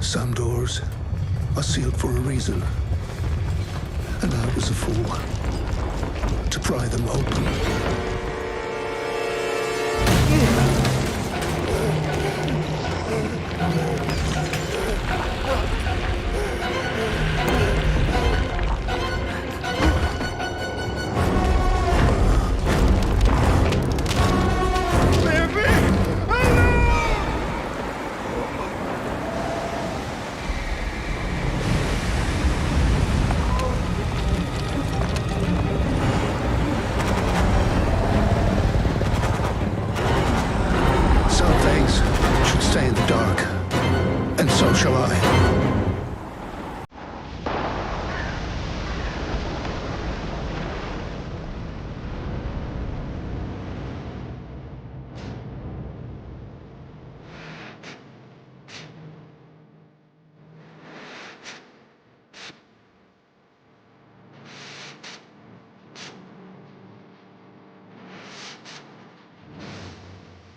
Some doors are sealed for a reason. And I was a fool to pry them open. Stay in the dark, and so shall I.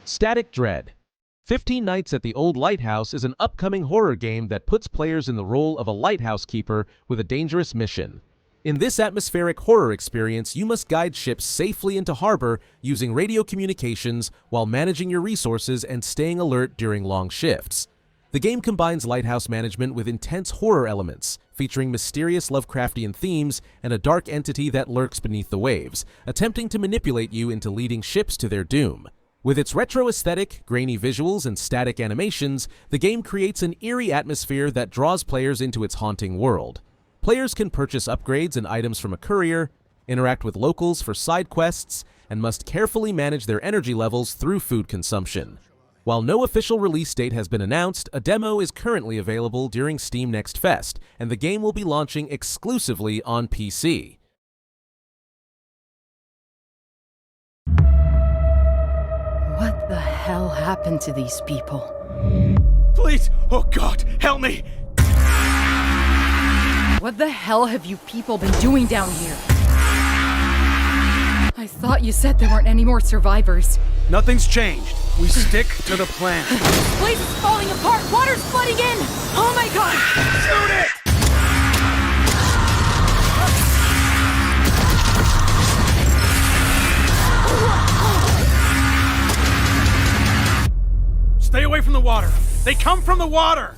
Static Dread. 15 Nights at the Old Lighthouse is an upcoming horror game that puts players in the role of a lighthouse keeper with a dangerous mission. In this atmospheric horror experience, you must guide ships safely into harbor using radio communications while managing your resources and staying alert during long shifts. The game combines lighthouse management with intense horror elements, featuring mysterious Lovecraftian themes and a dark entity that lurks beneath the waves, attempting to manipulate you into leading ships to their doom. With its retro aesthetic, grainy visuals, and static animations, the game creates an eerie atmosphere that draws players into its haunting world. Players can purchase upgrades and items from a courier, interact with locals for side quests, and must carefully manage their energy levels through food consumption. While no official release date has been announced, a demo is currently available during Steam Next Fest, and the game will be launching exclusively on PC. What the hell happened to these people? Please! Oh God, help me! What the hell have you people been doing down here? I thought you said there weren't any more survivors. Nothing's changed. We stick to the plan. This place is falling apart! Water's flooding in! Oh my God! Shoot it! Stay away from the water! They come from the water!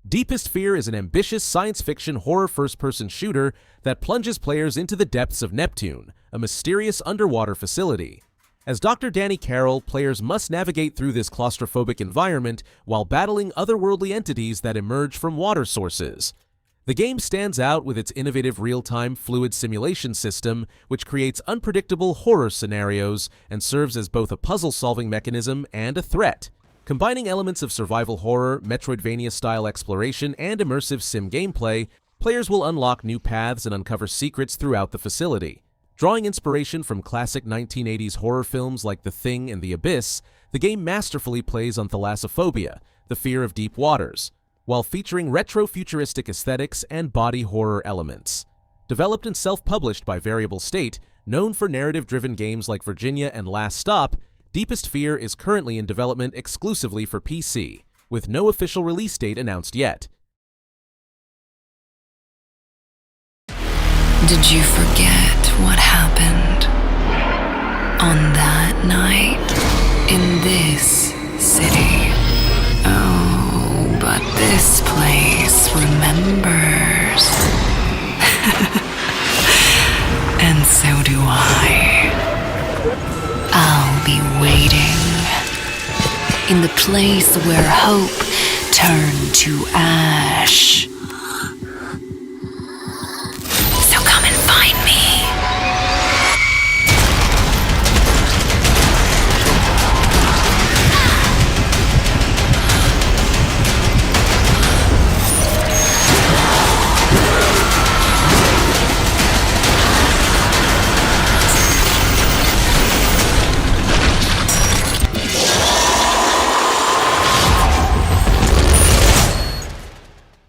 Deepest Fear is an ambitious science fiction horror first-person shooter that plunges players into the depths of Neptune, a mysterious underwater facility. As Dr. Danny Carroll, players must navigate through this claustrophobic environment while battling otherworldly entities that emerge from water sources. The game stands out with its innovative real-time fluid simulation system, which creates unpredictable horror scenarios and serves as both a puzzle-solving mechanism and a threat. Combining elements of survival horror, Metroidvania-style exploration, and immersive sim gameplay, players will unlock new paths and uncover secrets throughout the facility. Drawing inspiration from classic 1980s horror films like The Thing and The Abyss, the game masterfully plays on thalassophobia, the fear of deep waters, while featuring retro-futuristic aesthetics and body horror elements. Developed and self-published by Variable State, known for narrative-driven games like Virginia and Last Stop, Deepest Fear is currently in development exclusively for PC, with no official release date announced yet. Did you forget what happened on that night in this city? Oh, but this place remembers. And so do I. I'll be waiting in the place where hope turned to ash. So come and find me.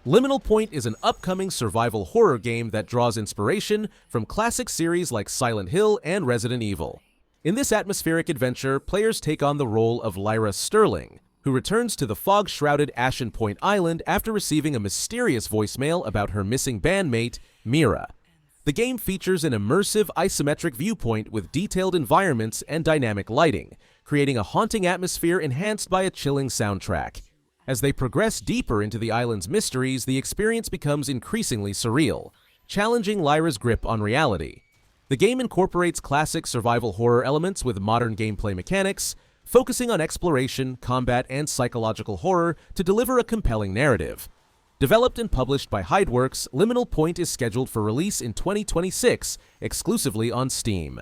Liminal Point is an upcoming survival horror game that draws inspiration from classic series like Silent Hill and Resident Evil. In this atmospheric adventure, players take on the role of Lyra Sterling, who returns to the fog-shrouded Ashen Point Island after receiving a mysterious voicemail about her missing bandmate, Mira. The game features an immersive isometric viewpoint with detailed environments and dynamic lighting, creating a haunting atmosphere enhanced by a chilling soundtrack. As they progress deeper into the island's mysteries, the experience becomes increasingly surreal, challenging Lyra's grip on reality. The game incorporates classic survival horror elements with modern gameplay mechanics, focusing on exploration, combat, and psychological horror to deliver a compelling narrative. Developed and published by Hideworks, Liminal Point is scheduled for release in 2026, exclusively on Steam.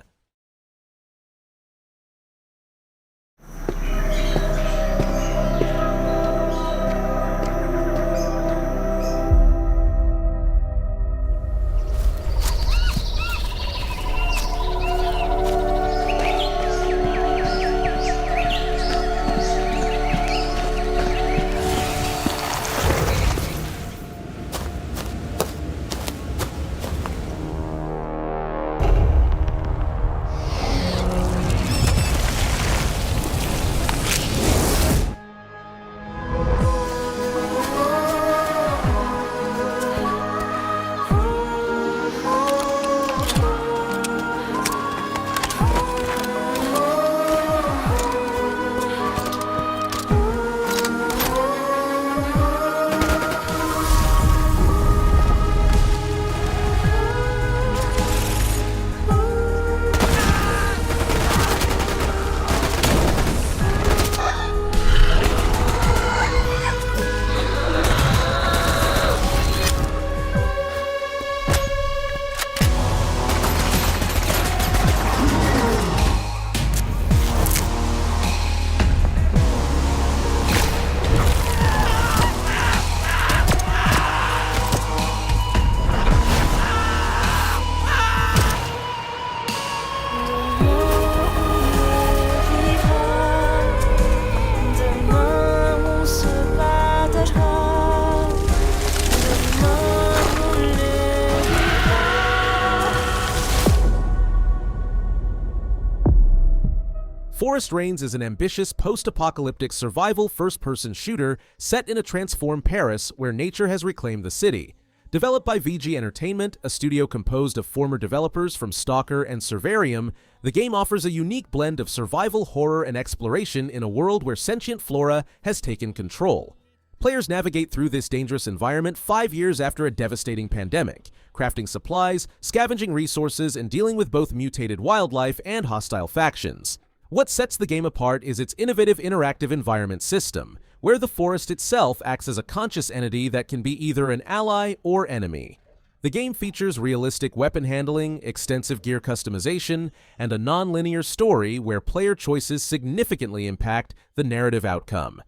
Forest Reigns is an ambitious post-apocalyptic survival first-person shooter set in a transformed Paris where nature has reclaimed the city. Developed by VG Entertainment, a studio composed of former developers from Stalker and Servarium, the game offers a unique blend of survival, horror, and exploration in a world where sentient flora has taken control. Players navigate through this dangerous environment 5 years after a devastating pandemic, crafting supplies, scavenging resources, and dealing with both mutated wildlife and hostile factions. What sets the game apart is its innovative interactive environment system, where the forest itself acts as a conscious entity that can be either an ally or enemy. The game features realistic weapon handling, extensive gear customization, and a non-linear story where player choices significantly impact the narrative outcome.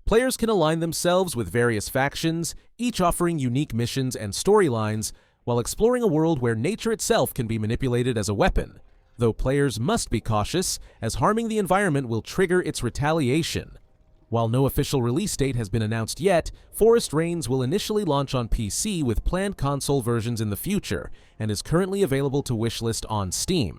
Players can align themselves with various factions, each offering unique missions and storylines, while exploring a world where nature itself can be manipulated as a weapon, though players must be cautious, as harming the environment will trigger its retaliation. While no official release date has been announced yet, Forest Reigns will initially launch on PC with planned console versions in the future, and is currently available to wishlist on Steam.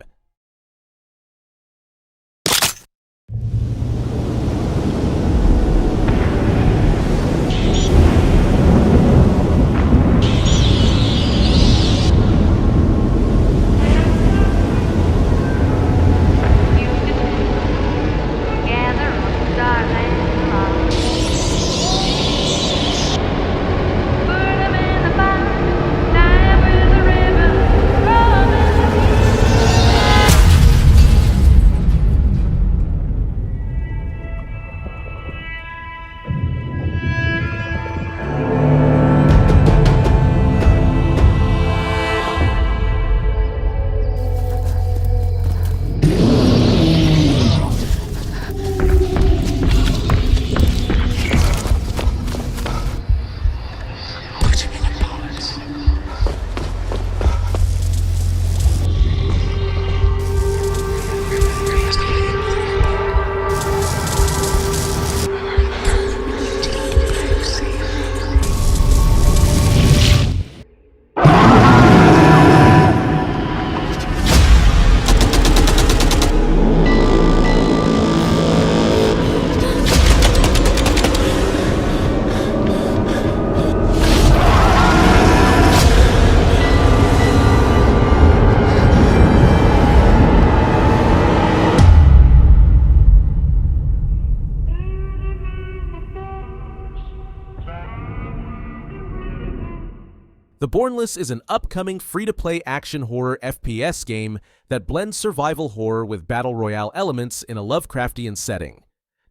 The Bornless is an upcoming free-to-play action horror FPS game that blends survival horror with battle royale elements in a Lovecraftian setting.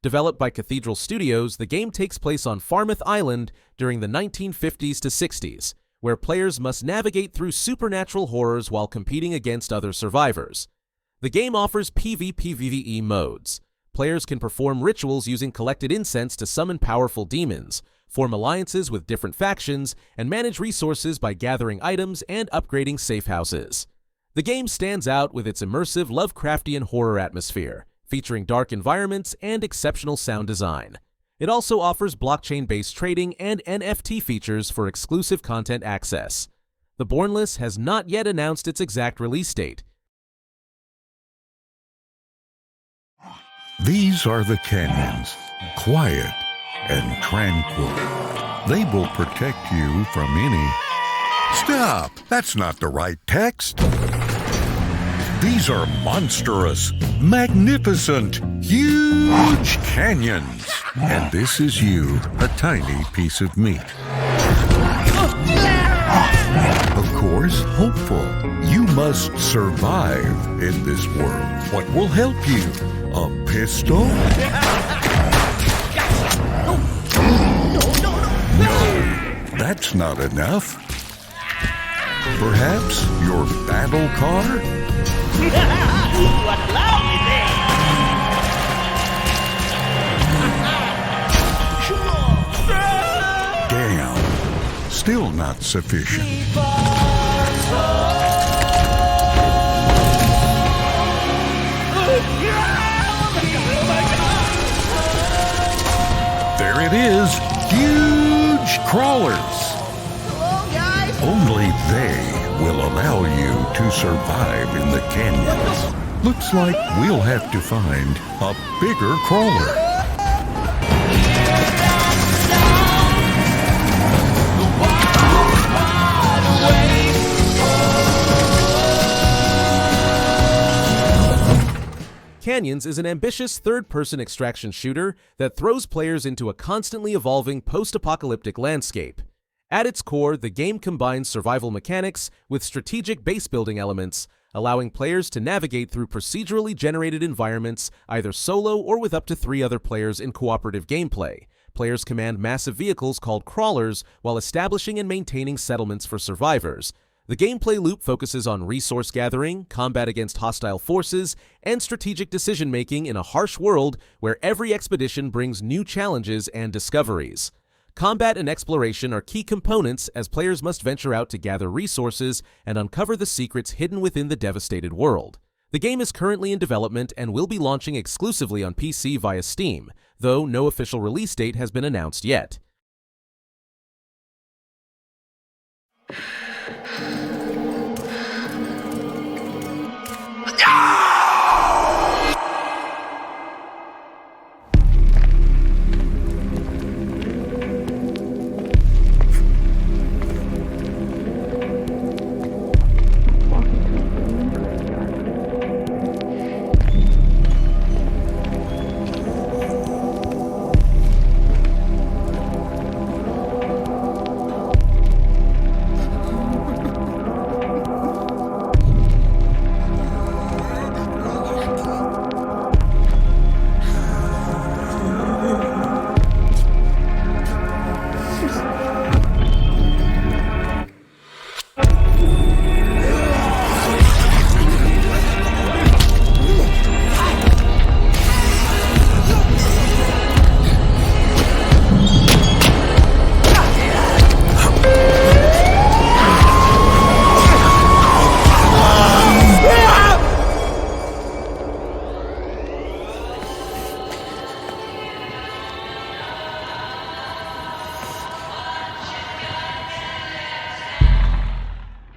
Developed by Cathedral Studios, the game takes place on Falmouth Island during the 1950s to 60s, where players must navigate through supernatural horrors while competing against other survivors. The game offers PvP/PvE modes. Players can perform rituals using collected incense to summon powerful demons, form alliances with different factions, and manage resources by gathering items and upgrading safe houses. The game stands out with its immersive Lovecraftian horror atmosphere, featuring dark environments and exceptional sound design. It also offers blockchain-based trading and NFT features for exclusive content access. The Bornless has not yet announced its exact release date. These are the canyons, quiet and tranquil. They will protect you from any... Stop! That's not the right text. These are monstrous, magnificent, huge canyons. And this is you, a tiny piece of meat. Of course, hopeful. You must survive in this world. What will help you? A pistol? No, that's not enough. Perhaps your battle car? Damn, still not sufficient. There it is, huge crawlers. Hello, guys. Only they will allow you to survive in the canyons. Looks like we'll have to find a bigger crawler. Canyons is an ambitious third-person extraction shooter that throws players into a constantly evolving post-apocalyptic landscape. At its core, the game combines survival mechanics with strategic base-building elements, allowing players to navigate through procedurally generated environments either solo or with up to 3 other players in cooperative gameplay. Players command massive vehicles called crawlers while establishing and maintaining settlements for survivors. The gameplay loop focuses on resource gathering, combat against hostile forces, and strategic decision-making in a harsh world where every expedition brings new challenges and discoveries. Combat and exploration are key components as players must venture out to gather resources and uncover the secrets hidden within the devastated world. The game is currently in development and will be launching exclusively on PC via Steam, though no official release date has been announced yet.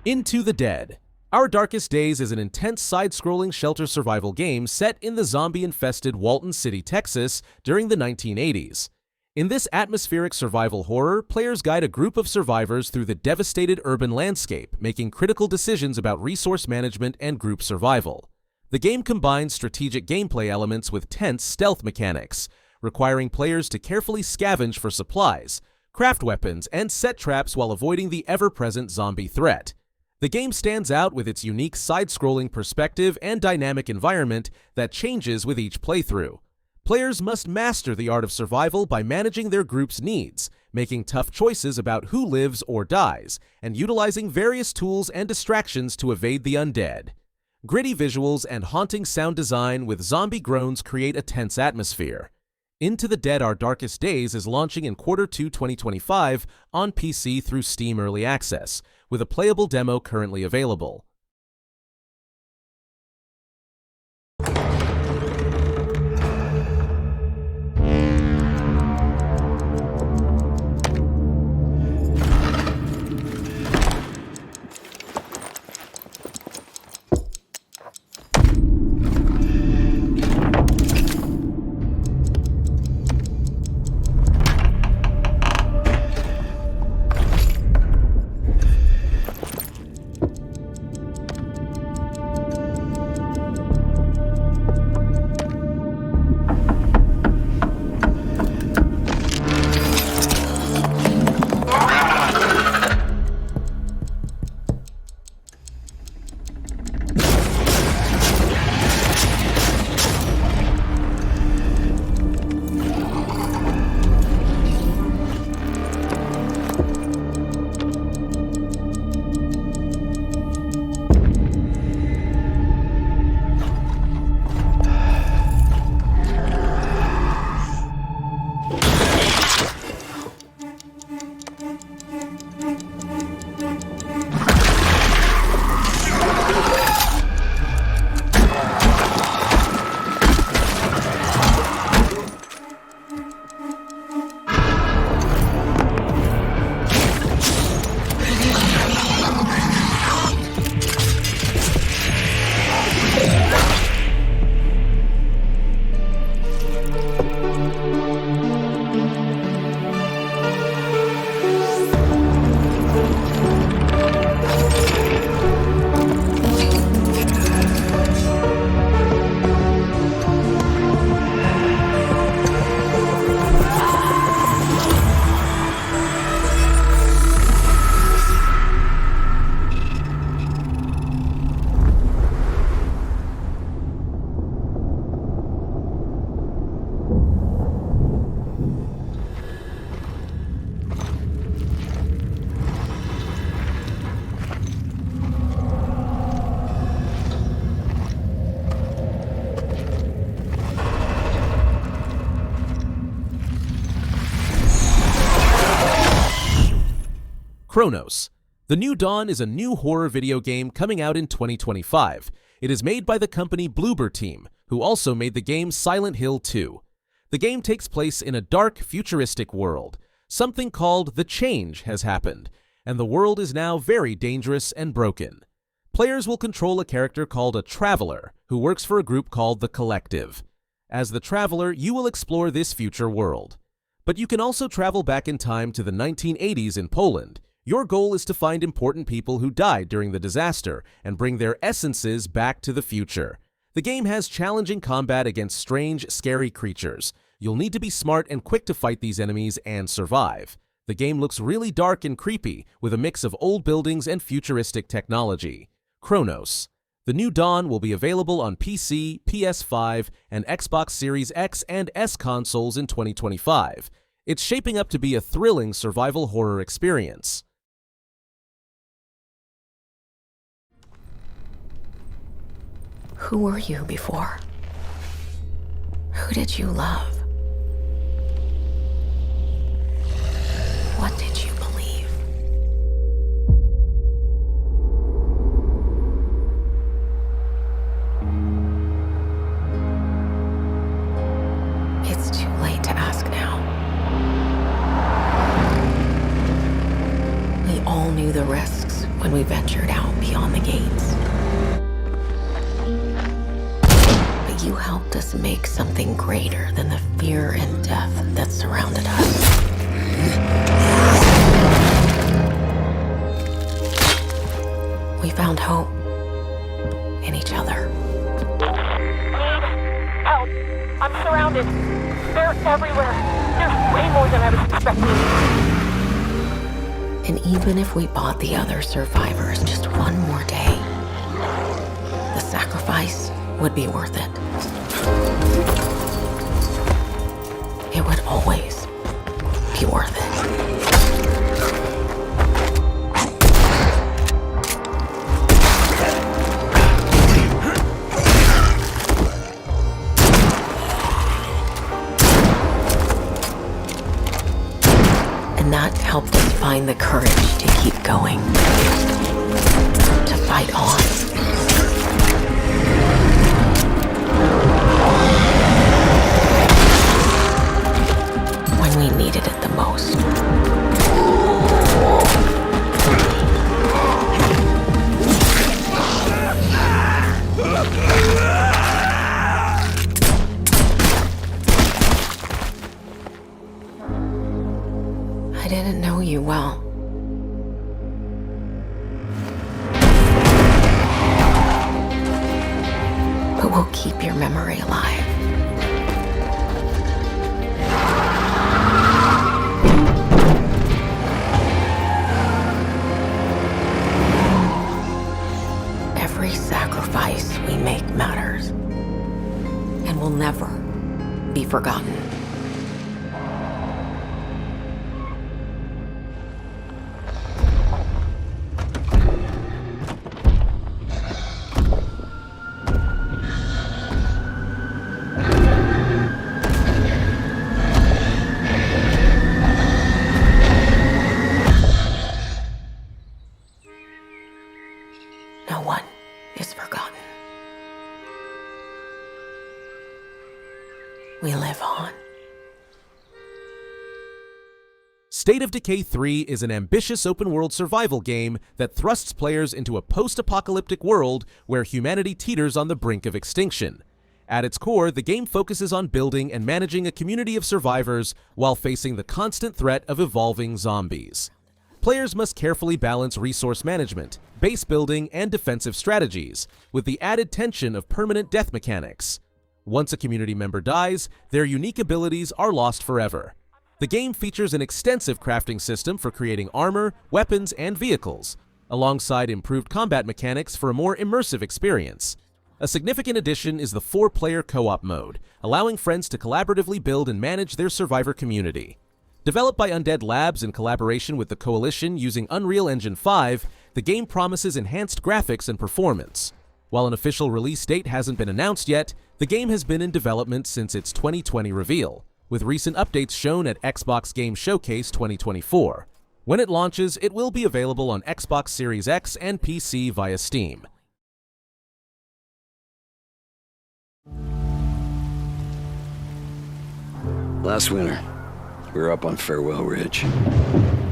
Into the Dead. Our Darkest Days is an intense side-scrolling shelter survival game set in the zombie-infested Walton City, Texas during the 1980s. In this atmospheric survival horror, players guide a group of survivors through the devastated urban landscape, making critical decisions about resource management and group survival. The game combines strategic gameplay elements with tense stealth mechanics, requiring players to carefully scavenge for supplies, craft weapons, and set traps while avoiding the ever-present zombie threat. The game stands out with its unique side-scrolling perspective and dynamic environment that changes with each playthrough. Players must master the art of survival by managing their group's needs, making tough choices about who lives or dies, and utilizing various tools and distractions to evade the undead. Gritty visuals and haunting sound design with zombie groans create a tense atmosphere. Into the Dead Our Darkest Days is launching in Q2 2025 on PC through Steam Early Access, with a playable demo currently available. Cronos The New Dawn is a new horror video game coming out in 2025. It is made by the company Bloober Team, who also made the game Silent Hill 2. The game takes place in a dark, futuristic world. Something called The Change has happened, and the world is now very dangerous and broken. Players will control a character called a Traveler, who works for a group called The Collective. As the Traveler, you will explore this future world. But you can also travel back in time to the 1980s in Poland. Your goal is to find important people who died during the disaster and bring their essences back to the future. The game has challenging combat against strange, scary creatures. You'll need to be smart and quick to fight these enemies and survive. The game looks really dark and creepy, with a mix of old buildings and futuristic technology. Cronos The New Dawn will be available on PC, PS5, and Xbox Series X and S consoles in 2025. It's shaping up to be a thrilling survival horror experience. Who were you before? Who did you love? What did you believe? It's too late to ask now. We all knew the risks when we ventured out beyond the gates. You helped us make something greater than the fear and death that surrounded us. We found hope in each other. Need help. I'm surrounded. They're everywhere. There's way more than I was expecting. And even if we bought the other survivors just one more day, the sacrifice would be worth it. It would always be worth it. And that helped us find the courage to keep going, to fight on. When we needed it the most. I didn't know you well. But we'll keep your memory alive. Every sacrifice we make matters and will never be forgotten. No one is forgotten. We live on. State of Decay 3 is an ambitious open-world survival game that thrusts players into a post-apocalyptic world where humanity teeters on the brink of extinction. At its core, the game focuses on building and managing a community of survivors while facing the constant threat of evolving zombies. Players must carefully balance resource management, base building, and defensive strategies, with the added tension of permanent death mechanics. Once a community member dies, their unique abilities are lost forever. The game features an extensive crafting system for creating armor, weapons, and vehicles, alongside improved combat mechanics for a more immersive experience. A significant addition is the 4-player co-op mode, allowing friends to collaboratively build and manage their survivor community. Developed by Undead Labs in collaboration with the Coalition using Unreal Engine 5, the game promises enhanced graphics and performance. While an official release date hasn't been announced yet, the game has been in development since its 2020 reveal, with recent updates shown at Xbox Game Showcase 2024. When it launches, it will be available on Xbox Series X and PC via Steam. Last winter, we were up on Farewell Ridge.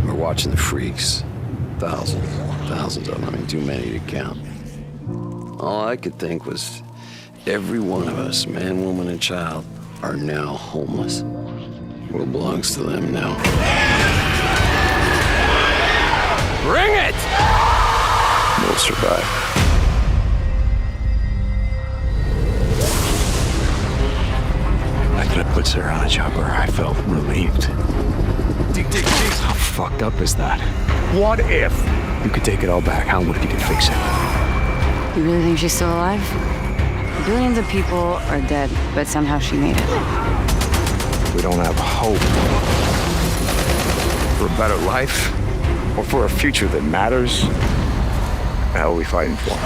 We were watching the freaks. Thousands of them, I mean, too many to count. All I could think was, every one of us, man, woman, and child, are now homeless. The world belongs to them now. Bring it! We'll survive. After I put Sarah on a chopper, I felt relieved. How fucked up is that? What if you could take it all back? How would you do to fix it? You really think she's still alive? Billions of people are dead, but somehow she made it. We don't have hope for a better life or for a future that matters. What the hell are we fighting for?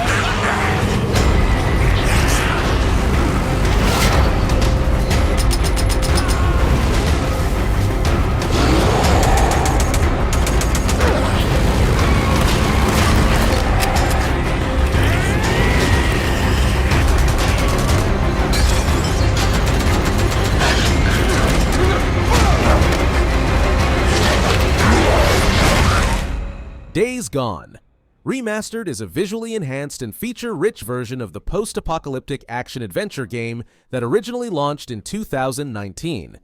Days Gone. Remastered is a visually enhanced and feature-rich version of the post-apocalyptic action-adventure game that originally launched in 2019.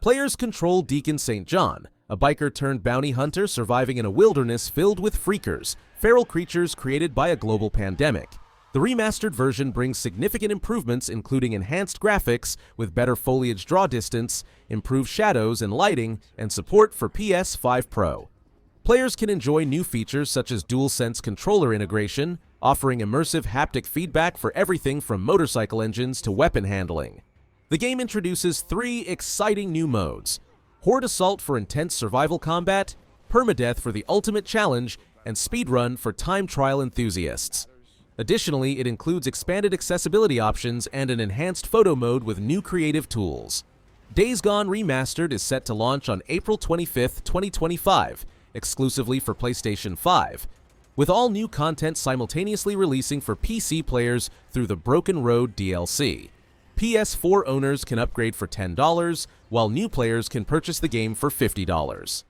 Players control Deacon St. John, a biker-turned-bounty hunter surviving in a wilderness filled with freakers, feral creatures created by a global pandemic. The remastered version brings significant improvements, including enhanced graphics with better foliage draw distance, improved shadows and lighting, and support for PS5 Pro. Players can enjoy new features such as DualSense controller integration, offering immersive haptic feedback for everything from motorcycle engines to weapon handling. The game introduces 3 exciting new modes: Horde Assault for intense survival combat, Permadeath for the ultimate challenge, and Speedrun for time trial enthusiasts. Additionally, it includes expanded accessibility options and an enhanced photo mode with new creative tools. Days Gone Remastered is set to launch on April 25, 2025, exclusively for PlayStation 5, with all new content simultaneously releasing for PC players through the Broken Road DLC. PS4 owners can upgrade for $10, while new players can purchase the game for $50.